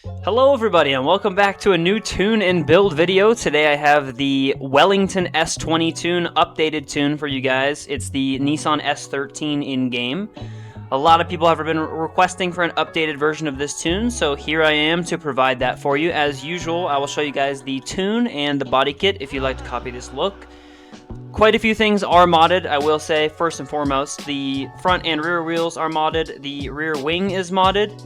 Hello everybody and welcome back to a new tune and build video. Today I have the Wellington S20 tune, updated tune for you guys. It's the Nissan S13 in-game. A lot of people have been requesting for an updated version of this tune, so here I am to provide that for you. As usual, I will show you guys the tune and the body kit if you'd like to copy this look. Quite a few things are modded, I will say. First and foremost, the front and rear wheels are modded, the rear wing is modded,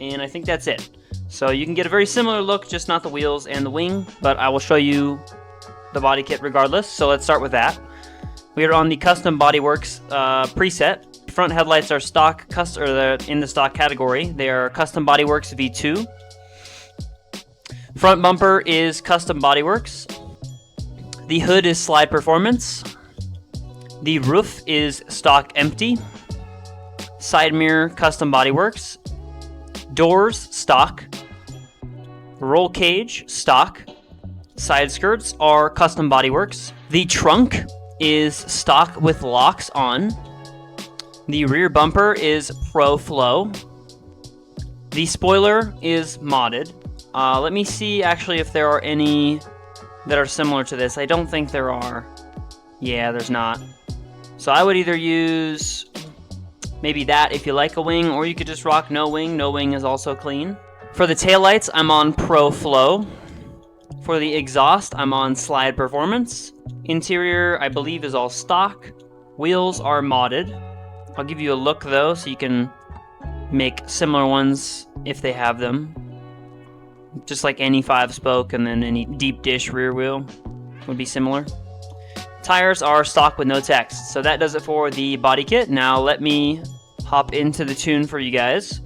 and I think that's it. So you can get a very similar look, just not the wheels and the wing, but I will show you the body kit regardless. So let's start with that. We are on the Custom Bodyworks preset. Front headlights are stock, they're in the stock category. They are Custom Bodyworks V2. Front bumper is Custom Bodyworks. The hood is Slide Performance. The roof is stock empty. Side mirror, Custom Bodyworks. Doors, stock. Roll cage, stock. Side skirts are Custom Bodyworks. The trunk is stock with locks on. The rear bumper is Pro Flow. The spoiler is modded. Let me see actually if there are any that are similar to this. I don't think there are. Yeah, there's not. So I would either use maybe that if you like a wing, or you could just rock no wing. No wing is also clean. For the taillights, I'm on Pro Flow. For the exhaust, I'm on Slide Performance. Interior, I believe, is all stock. Wheels are modded. I'll give you a look though, so you can make similar ones if they have them. Just like any 5-spoke and then any deep dish rear wheel would be similar. Tires are stock with no text. So that does it for the body kit. Now let me hop into the tune for you guys.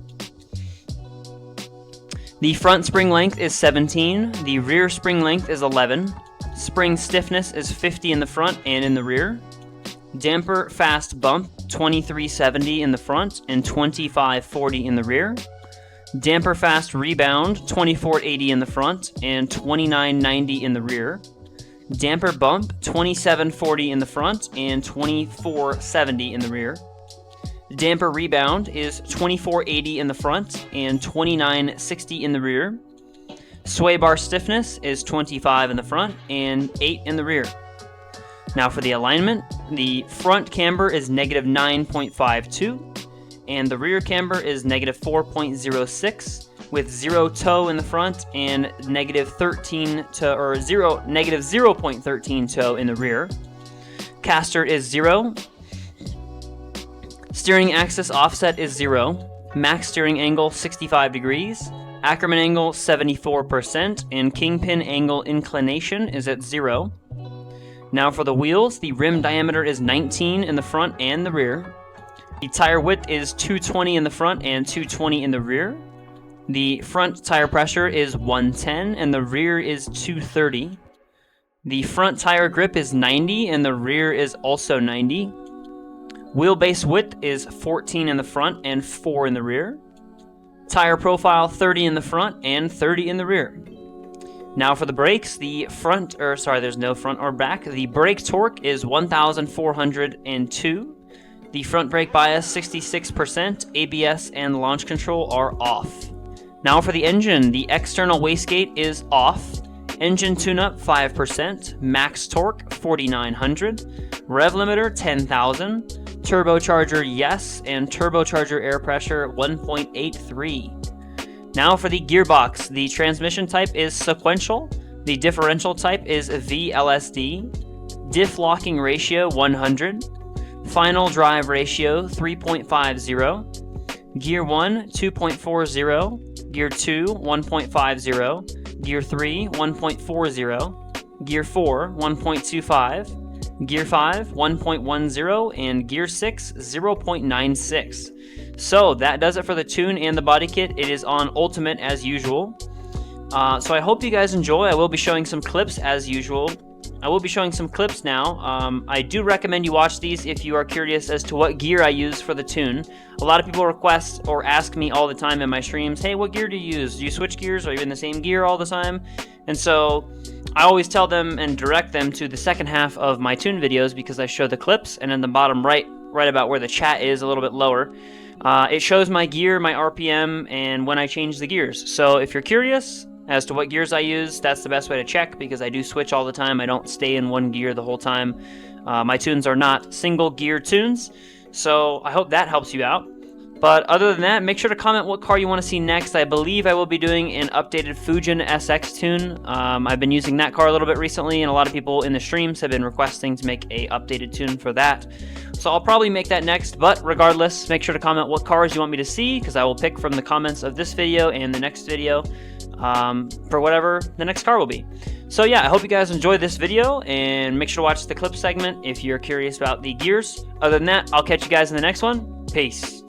The front spring length is 17. The rear spring length is 11. Spring stiffness is 50 in the front and in the rear. Damper fast bump 2370 in the front and 2540 in the rear. Damper fast rebound 2480 in the front and 2990 in the rear. Damper bump 2740 in the front and 2470 in the rear. Damper rebound is 2480 in the front and 2960 in the rear. Sway bar stiffness is 25 in the front and 8 in the rear. Now for the alignment, the front camber is -9.52 and the rear camber is -4.06 with 0 toe in the front and -0.13 toe in the rear. Caster is 0. Steering axis offset is 0. Max steering angle 65 degrees. Ackerman angle 74% and kingpin angle inclination is at 0. Now for the wheels, the rim diameter is 19 in the front and the rear. The tire width is 220 in the front and 220 in the rear. The front tire pressure is 110 and the rear is 230. The front tire grip is 90 and the rear is also 90. Wheelbase width is 14 in the front and 4 in the rear. Tire profile 30 in the front and 30 in the rear. Now for the brakes, there's no front or back. The brake torque is 1,402. The front brake bias 66%, ABS and launch control are off. Now for the engine, the external wastegate is off. Engine tune-up 5%, max torque 4,900, rev limiter 10,000, turbocharger yes, and turbocharger air pressure 1.83. Now for the gearbox, the transmission type is sequential, the differential type is VLSD, diff locking ratio 100, final drive ratio 3.50, gear 1 2.40, gear 2 1.50, gear 3 1.40, gear 4 1.25, gear 5 1.10, and gear 6 0.96. So that does it for the tune and the body kit. It is on Ultimate as usual. So I hope you guys enjoy. I will be showing some clips as usual. I will be showing some clips now. I do recommend you watch these if you are curious as to what gear I use for the tune. A lot of people request or ask me all the time in my streams, hey, what gear do you use? Do you switch gears? Are you in the same gear all the time? And so I always tell them and direct them to the second half of my tune videos because I show the clips, and in the bottom right about where the chat is, a little bit lower, It shows my gear, my RPM, and when I change the gears. So if you're curious as to what gears I use, that's the best way to check, because I do switch all the time. I don't stay in one gear the whole time. My tunes are not single gear tunes, so I hope that helps you out. But other than that, make sure to comment what car you want to see next. I believe I will be doing an updated Fujin SX tune. I've been using that car a little bit recently, and a lot of people in the streams have been requesting to make a updated tune for that. So I'll probably make that next, but regardless, make sure to comment what cars you want me to see, because I will pick from the comments of this video and the next video for whatever the next car will be. So yeah, I hope you guys enjoyed this video, and make sure to watch the clip segment if you're curious about the gears. Other than that, I'll catch you guys in the next one. Peace.